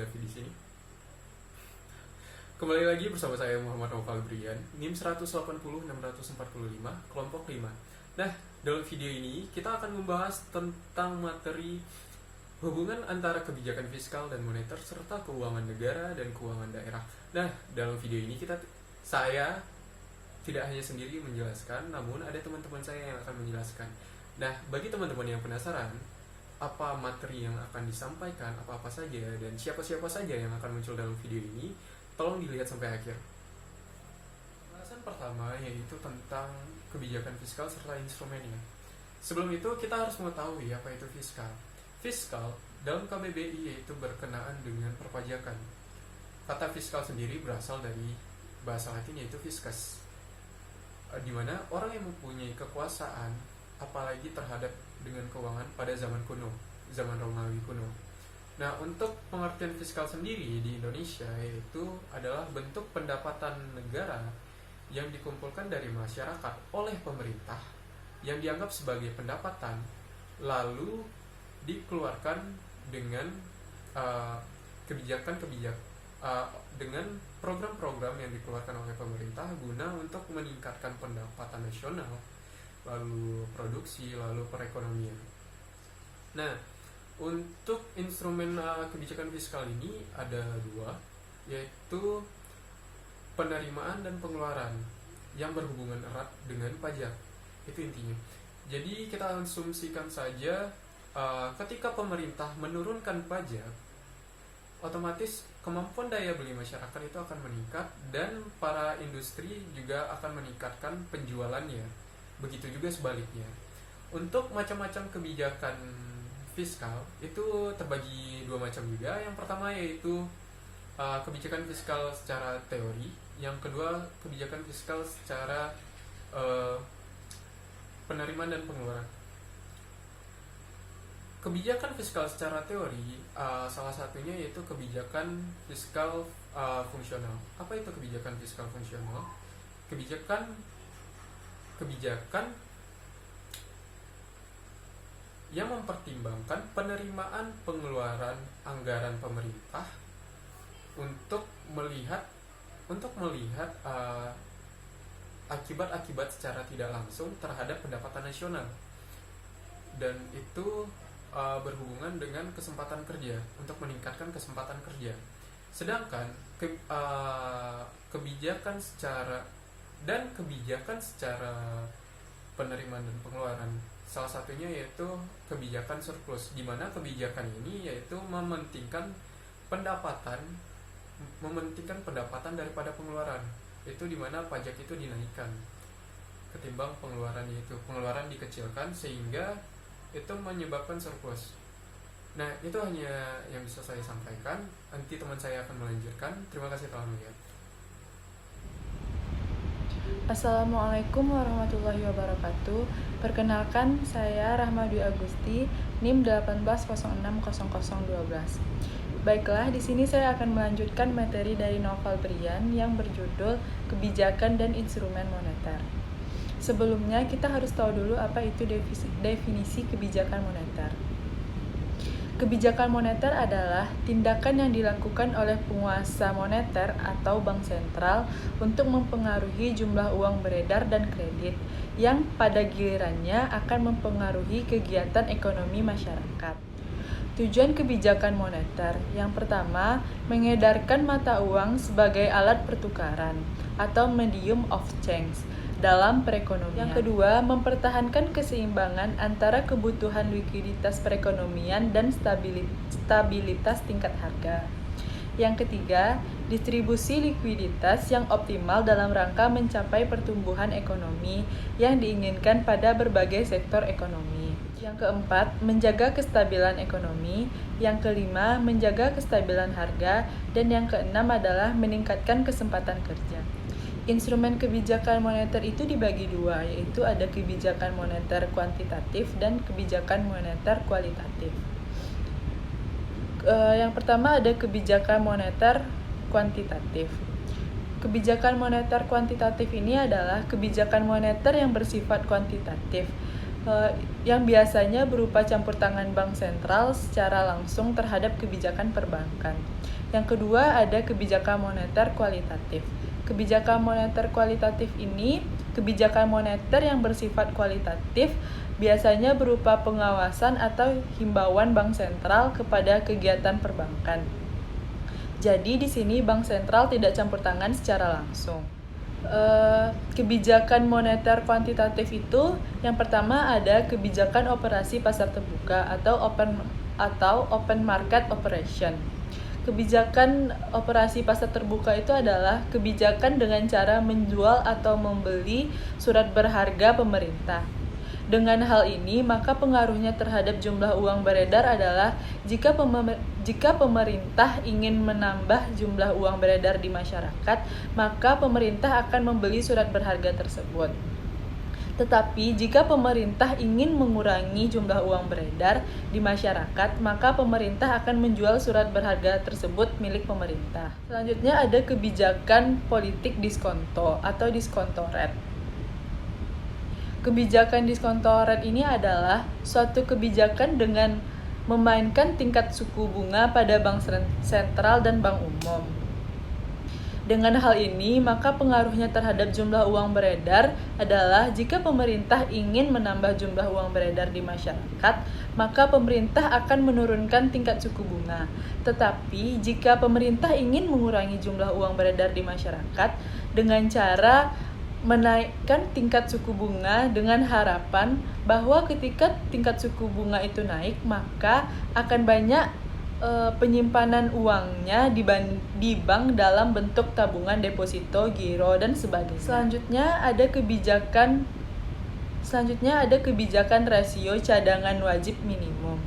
Davi di sini. Kembali lagi bersama saya Muhammad Naufal Brian, NIM 180-645, kelompok 5. Nah, dalam video ini kita akan membahas tentang materi hubungan antara kebijakan fiskal dan moneter serta keuangan negara dan keuangan daerah. Nah, dalam video ini saya tidak hanya sendiri menjelaskan, namun ada teman-teman saya yang akan menjelaskan. Nah, bagi teman-teman yang penasaran apa materi yang akan disampaikan, apa-apa saja, dan siapa-siapa saja yang akan muncul dalam video ini, tolong dilihat sampai akhir. Pembahasan pertama yaitu tentang kebijakan fiskal serta instrumennya. Sebelum itu kita harus mengetahui apa itu fiskal. Fiskal dalam KBBI yaitu berkenaan dengan perpajakan. Kata fiskal sendiri berasal dari bahasa Latin yaitu fiscus, di mana orang yang mempunyai kekuasaan apalagi terhadap dengan keuangan pada zaman kuno, zaman Romawi kuno. Nah, untuk pengertian fiskal sendiri di Indonesia yaitu adalah bentuk pendapatan negara yang dikumpulkan dari masyarakat oleh pemerintah yang dianggap sebagai pendapatan lalu dikeluarkan dengan dengan program-program yang dikeluarkan oleh pemerintah guna untuk meningkatkan pendapatan nasional, lalu produksi, lalu perekonomian. Nah, untuk instrumen kebijakan fiskal ini ada dua, yaitu penerimaan dan pengeluaran yang berhubungan erat dengan pajak. Itu intinya. Jadi kita asumsikan saja ketika pemerintah menurunkan pajak, otomatis kemampuan daya beli masyarakat itu akan meningkat dan para industri juga akan meningkatkan penjualannya. Begitu juga sebaliknya. Untuk macam-macam kebijakan fiskal itu terbagi dua macam juga. Yang pertama yaitu kebijakan fiskal secara teori, yang kedua kebijakan fiskal secara penerimaan dan pengeluaran. Kebijakan fiskal secara teori salah satunya yaitu kebijakan fiskal fungsional. Apa itu kebijakan fiskal fungsional? Kebijakan yang mempertimbangkan penerimaan pengeluaran anggaran pemerintah untuk melihat akibat-akibat secara tidak langsung terhadap pendapatan nasional, dan itu berhubungan dengan kesempatan kerja, untuk meningkatkan kesempatan kerja. Sedangkan kebijakan secara penerimaan dan pengeluaran, salah satunya yaitu kebijakan surplus, di mana kebijakan ini yaitu mementingkan pendapatan daripada pengeluaran. Itu di mana pajak itu dinaikkan ketimbang pengeluarannya, itu pengeluaran dikecilkan sehingga itu menyebabkan surplus. Nah, itu hanya yang bisa saya sampaikan. Nanti teman saya akan melanjutkan. Terima kasih telah melihat. Assalamualaikum warahmatullahi wabarakatuh. Perkenalkan, saya Rahma Dwi Agusti, NIM 180600012. Baiklah, di sini saya akan melanjutkan materi dari Naufal Brian yang berjudul Kebijakan dan Instrumen Moneter. Sebelumnya, kita harus tahu dulu apa itu definisi kebijakan moneter. Kebijakan moneter adalah tindakan yang dilakukan oleh penguasa moneter atau bank sentral untuk mempengaruhi jumlah uang beredar dan kredit yang pada gilirannya akan mempengaruhi kegiatan ekonomi masyarakat. Tujuan kebijakan moneter yang pertama, mengedarkan mata uang sebagai alat pertukaran atau medium of change dalam perekonomian. Yang kedua, mempertahankan keseimbangan antara kebutuhan likuiditas perekonomian dan stabilitas tingkat harga. Yang ketiga, distribusi likuiditas yang optimal dalam rangka mencapai pertumbuhan ekonomi yang diinginkan pada berbagai sektor ekonomi. Yang keempat, menjaga kestabilan ekonomi. Yang kelima, menjaga kestabilan harga. Dan yang keenam adalah meningkatkan kesempatan kerja. Instrumen kebijakan moneter itu dibagi dua, yaitu ada kebijakan moneter kuantitatif dan kebijakan moneter kualitatif. Yang pertama ada kebijakan moneter kuantitatif. Kebijakan moneter kuantitatif ini adalah kebijakan moneter yang bersifat kuantitatif, yang biasanya berupa campur tangan bank sentral secara langsung terhadap kebijakan perbankan. Yang kedua ada kebijakan moneter kualitatif. Kebijakan moneter kualitatif ini kebijakan moneter yang bersifat kualitatif, biasanya berupa pengawasan atau himbauan bank sentral kepada kegiatan perbankan. Jadi di sini bank sentral tidak campur tangan secara langsung. Kebijakan moneter kuantitatif itu yang pertama ada kebijakan operasi pasar terbuka atau open market operation. Kebijakan operasi pasar terbuka itu adalah kebijakan dengan cara menjual atau membeli surat berharga pemerintah. Dengan hal ini, maka pengaruhnya terhadap jumlah uang beredar adalah jika pemerintah ingin menambah jumlah uang beredar di masyarakat, maka pemerintah akan membeli surat berharga tersebut. Tetapi jika pemerintah ingin mengurangi jumlah uang beredar di masyarakat, maka pemerintah akan menjual surat berharga tersebut milik pemerintah. Selanjutnya ada kebijakan politik diskonto atau diskonto rate. Kebijakan diskonto rate ini adalah suatu kebijakan dengan memainkan tingkat suku bunga pada bank sentral dan bank umum. Dengan hal ini, maka pengaruhnya terhadap jumlah uang beredar adalah jika pemerintah ingin menambah jumlah uang beredar di masyarakat, maka pemerintah akan menurunkan tingkat suku bunga. Tetapi, jika pemerintah ingin mengurangi jumlah uang beredar di masyarakat dengan cara menaikkan tingkat suku bunga dengan harapan bahwa ketika tingkat suku bunga itu naik, maka akan banyak penyimpanan uangnya di bank dalam bentuk tabungan, deposito, giro, dan sebagainya. Selanjutnya ada kebijakan rasio cadangan wajib minimum.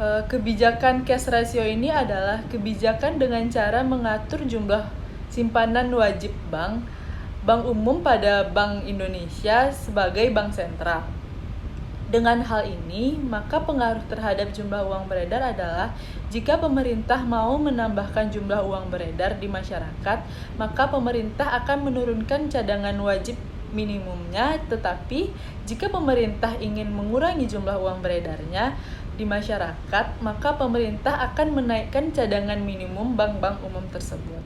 Kebijakan cash ratio ini adalah kebijakan dengan cara mengatur jumlah simpanan wajib bank umum pada Bank Indonesia sebagai bank sentral. Dengan hal ini, maka pengaruh terhadap jumlah uang beredar adalah jika pemerintah mau menambahkan jumlah uang beredar di masyarakat, maka pemerintah akan menurunkan cadangan wajib minimumnya, tetapi jika pemerintah ingin mengurangi jumlah uang beredarnya di masyarakat, maka pemerintah akan menaikkan cadangan minimum bank-bank umum tersebut.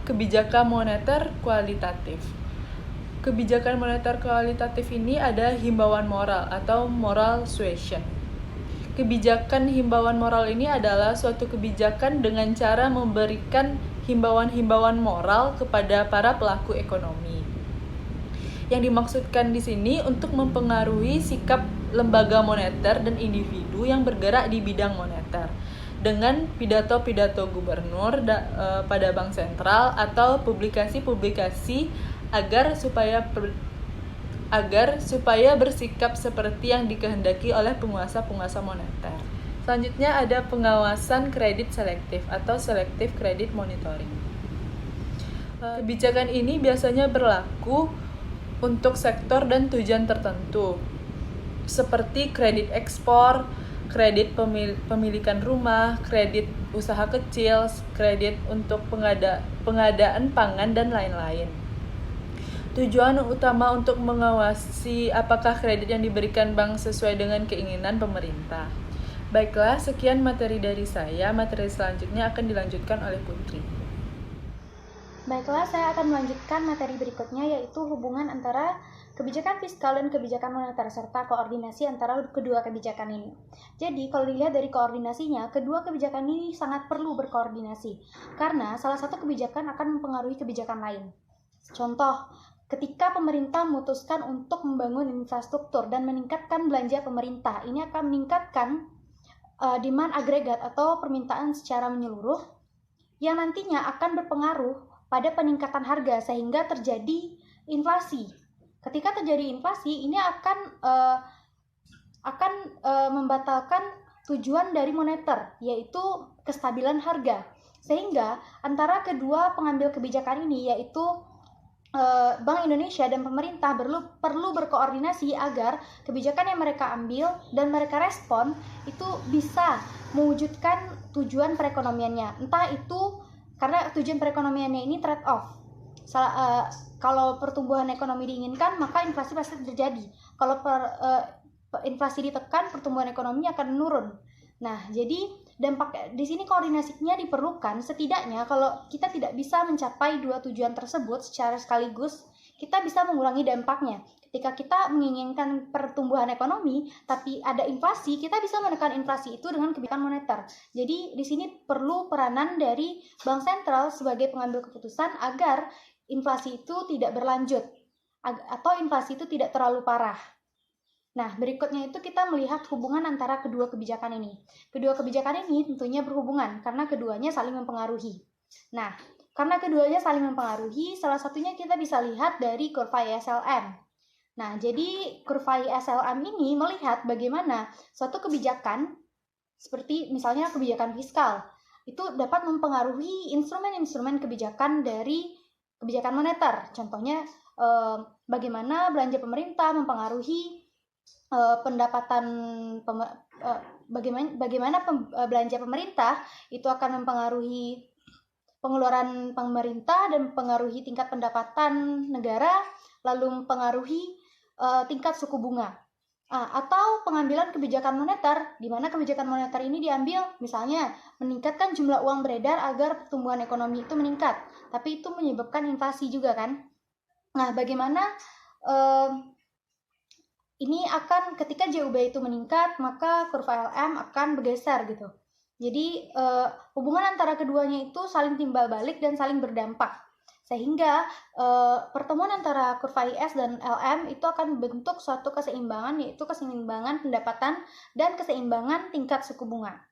Kebijakan moneter kualitatif. Kebijakan moneter kualitatif ini ada himbauan moral atau moral suasion. Kebijakan himbauan moral ini adalah suatu kebijakan dengan cara memberikan himbauan-himbauan moral kepada para pelaku ekonomi. Yang dimaksudkan di sini untuk mempengaruhi sikap lembaga moneter dan individu yang bergerak di bidang moneter dengan pidato-pidato gubernur pada bank sentral atau publikasi-publikasi agar supaya bersikap seperti yang dikehendaki oleh penguasa-penguasa moneter. Selanjutnya ada pengawasan kredit selektif atau selective credit monitoring. Kebijakan ini biasanya berlaku untuk sektor dan tujuan tertentu, seperti kredit ekspor, kredit pemilikan rumah, kredit usaha kecil, kredit untuk pengadaan pangan, dan lain-lain. Tujuan utama untuk mengawasi apakah kredit yang diberikan bank sesuai dengan keinginan pemerintah. Baiklah, sekian materi dari saya. Materi selanjutnya akan dilanjutkan oleh Putri. Baiklah, saya akan melanjutkan materi berikutnya, yaitu hubungan antara kebijakan fiskal dan kebijakan moneter, serta koordinasi antara kedua kebijakan ini. Jadi, kalau dilihat dari koordinasinya, kedua kebijakan ini sangat perlu berkoordinasi, karena salah satu kebijakan akan mempengaruhi kebijakan lain. Contoh, ketika pemerintah memutuskan untuk membangun infrastruktur dan meningkatkan belanja pemerintah, ini akan meningkatkan demand agregat atau permintaan secara menyeluruh yang nantinya akan berpengaruh pada peningkatan harga sehingga terjadi inflasi. Ketika terjadi inflasi, ini akan membatalkan tujuan dari moneter, yaitu kestabilan harga. Sehingga antara kedua pengambil kebijakan ini, yaitu Bank Indonesia dan pemerintah perlu berkoordinasi agar kebijakan yang mereka ambil dan mereka respon itu bisa mewujudkan tujuan perekonomiannya. Entah itu karena tujuan perekonomiannya ini trade off. Kalau pertumbuhan ekonomi diinginkan, maka inflasi pasti terjadi. Kalau inflasi ditekan, pertumbuhan ekonomi akan menurun. Nah, jadi dampak di sini koordinasinya diperlukan. Setidaknya kalau kita tidak bisa mencapai dua tujuan tersebut secara sekaligus, kita bisa mengurangi dampaknya. Ketika kita menginginkan pertumbuhan ekonomi, tapi ada inflasi, kita bisa menekan inflasi itu dengan kebijakan moneter. Jadi di sini perlu peranan dari bank sentral sebagai pengambil keputusan agar inflasi itu tidak berlanjut atau inflasi itu tidak terlalu parah. Nah, berikutnya itu kita melihat hubungan antara kedua kebijakan ini. Kedua kebijakan ini tentunya berhubungan karena keduanya saling mempengaruhi. Nah, karena keduanya saling mempengaruhi, salah satunya kita bisa lihat dari kurva ISLM. Nah, jadi kurva ISLM ini melihat bagaimana suatu kebijakan, seperti misalnya kebijakan fiskal, itu dapat mempengaruhi instrumen-instrumen kebijakan dari kebijakan moneter. Contohnya, bagaimana belanja pemerintah mempengaruhi pendapatan bagaimana belanja pemerintah itu akan mempengaruhi pengeluaran pemerintah dan mempengaruhi tingkat pendapatan negara, lalu mempengaruhi tingkat suku bunga. Atau pengambilan kebijakan moneter, di mana kebijakan moneter ini diambil misalnya meningkatkan jumlah uang beredar agar pertumbuhan ekonomi itu meningkat, tapi itu menyebabkan inflasi juga kan. Nah, bagaimana ini akan ketika JUB itu meningkat, maka kurva LM akan bergeser gitu. Jadi hubungan antara keduanya itu saling timbal balik dan saling berdampak. Sehingga pertemuan antara kurva IS dan LM itu akan membentuk suatu keseimbangan, yaitu keseimbangan pendapatan dan keseimbangan tingkat suku bunga.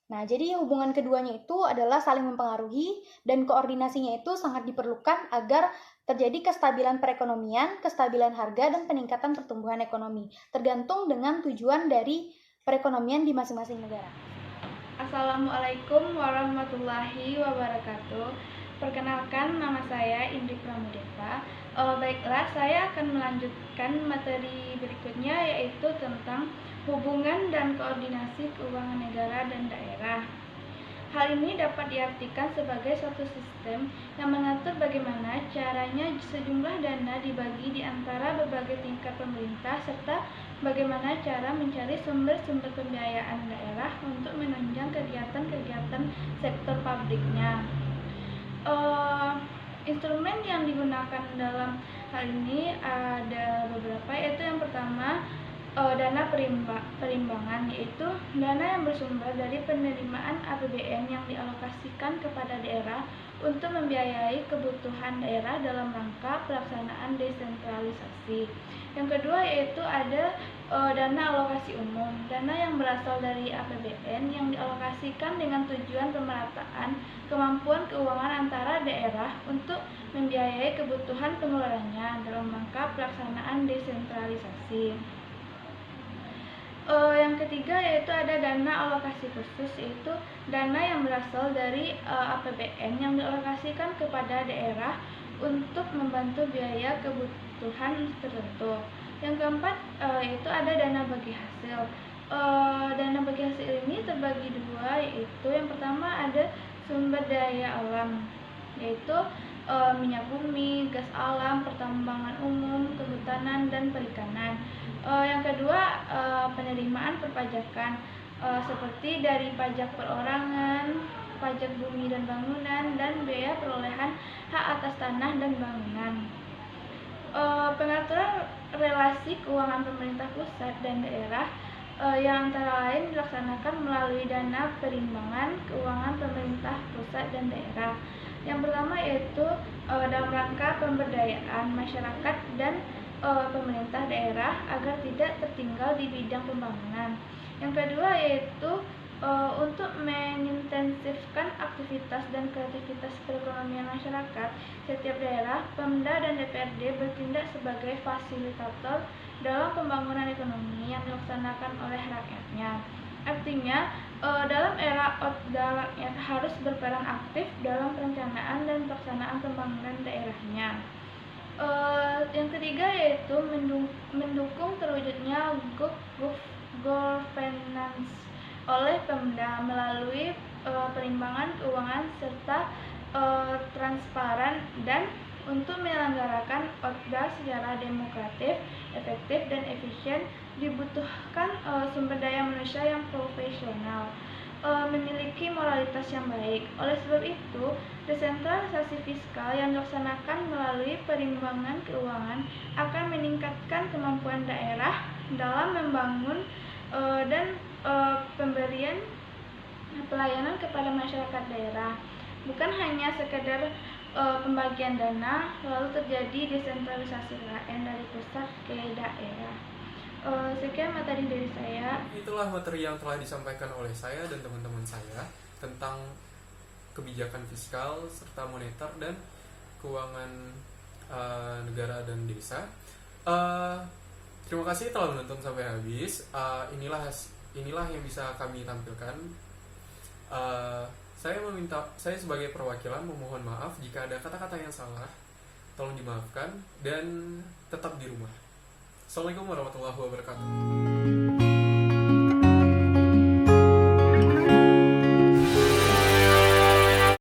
Nah, jadi hubungan keduanya itu adalah saling mempengaruhi dan koordinasinya itu sangat diperlukan agar terjadi kestabilan perekonomian, kestabilan harga, dan peningkatan pertumbuhan ekonomi, tergantung dengan tujuan dari perekonomian di masing-masing negara. Assalamualaikum warahmatullahi wabarakatuh. Perkenalkan, nama saya Indri Pramudita. Baiklah, saya akan melanjutkan materi berikutnya, yaitu tentang hubungan dan koordinasi keuangan negara dan daerah. Hal ini dapat diartikan sebagai suatu sistem yang mengatur bagaimana caranya sejumlah dana dibagi di antara berbagai tingkat pemerintah, serta bagaimana cara mencari sumber-sumber pembiayaan daerah untuk menunjang kegiatan-kegiatan sektor publiknya. Instrumen yang digunakan dalam hal ini ada beberapa, yaitu yang pertama dana perimbangan, yaitu dana yang bersumber dari penerimaan APBN yang dialokasikan kepada daerah untuk membiayai kebutuhan daerah dalam rangka pelaksanaan desentralisasi. Yang kedua yaitu ada dana alokasi umum, dana yang berasal dari APBN yang dialokasikan dengan tujuan pemerataan kemampuan keuangan antara daerah untuk membiayai kebutuhan pengeluarannya dalam rangka pelaksanaan desentralisasi. Yang ketiga yaitu ada dana alokasi khusus, yaitu dana yang berasal dari APBN yang dialokasikan kepada daerah untuk membantu biaya kebutuhan tertentu. Yang keempat yaitu ada dana bagi hasil. Dana bagi hasil ini terbagi dua, yaitu yang pertama ada sumber daya alam, yaitu minyak bumi, gas alam, pertambangan umum, kehutanan, dan perikanan. Yang kedua penerimaan perpajakan, seperti dari pajak perorangan, pajak bumi dan bangunan, dan biaya perolehan hak atas tanah dan bangunan. Pengaturan relasi keuangan pemerintah pusat dan daerah yang antara lain dilaksanakan melalui dana perimbangan keuangan pemerintah pusat dan daerah. Yang pertama yaitu dalam rangka pemberdayaan masyarakat dan pemerintah daerah agar tidak tertinggal di bidang pembangunan. Yang kedua yaitu untuk mengintensifkan aktivitas dan kreativitas perekonomian masyarakat, setiap daerah, Pemda dan DPRD bertindak sebagai fasilitator dalam pembangunan ekonomi yang dilaksanakan oleh rakyatnya. Artinya, dalam era rakyat harus berperan aktif dalam perencanaan dan pelaksanaan pembangunan daerahnya. Yang ketiga yaitu mendukung terwujudnya good governance oleh Pemda melalui perimbangan keuangan serta transparan, dan untuk menyelenggarakan Oda secara demokratis, efektif, dan efisien dibutuhkan sumber daya manusia yang profesional. memiliki moralitas yang baik. Oleh sebab itu, desentralisasi fiskal yang dilaksanakan melalui perimbangan keuangan akan meningkatkan kemampuan daerah dalam membangun dan pemberian pelayanan kepada masyarakat daerah. Bukan hanya sekedar pembagian dana, lalu terjadi desentralisasi PKN dari pusat ke daerah. Sekian materi dari saya. Itulah materi yang telah disampaikan oleh saya dan teman-teman saya tentang kebijakan fiskal serta moneter dan keuangan negara dan desa. Terima kasih telah menonton sampai habis. Inilah yang bisa kami tampilkan. Saya sebagai perwakilan memohon maaf jika ada kata-kata yang salah. Tolong dimaafkan dan tetap di rumah. Assalamualaikum warahmatullahi wabarakatuh.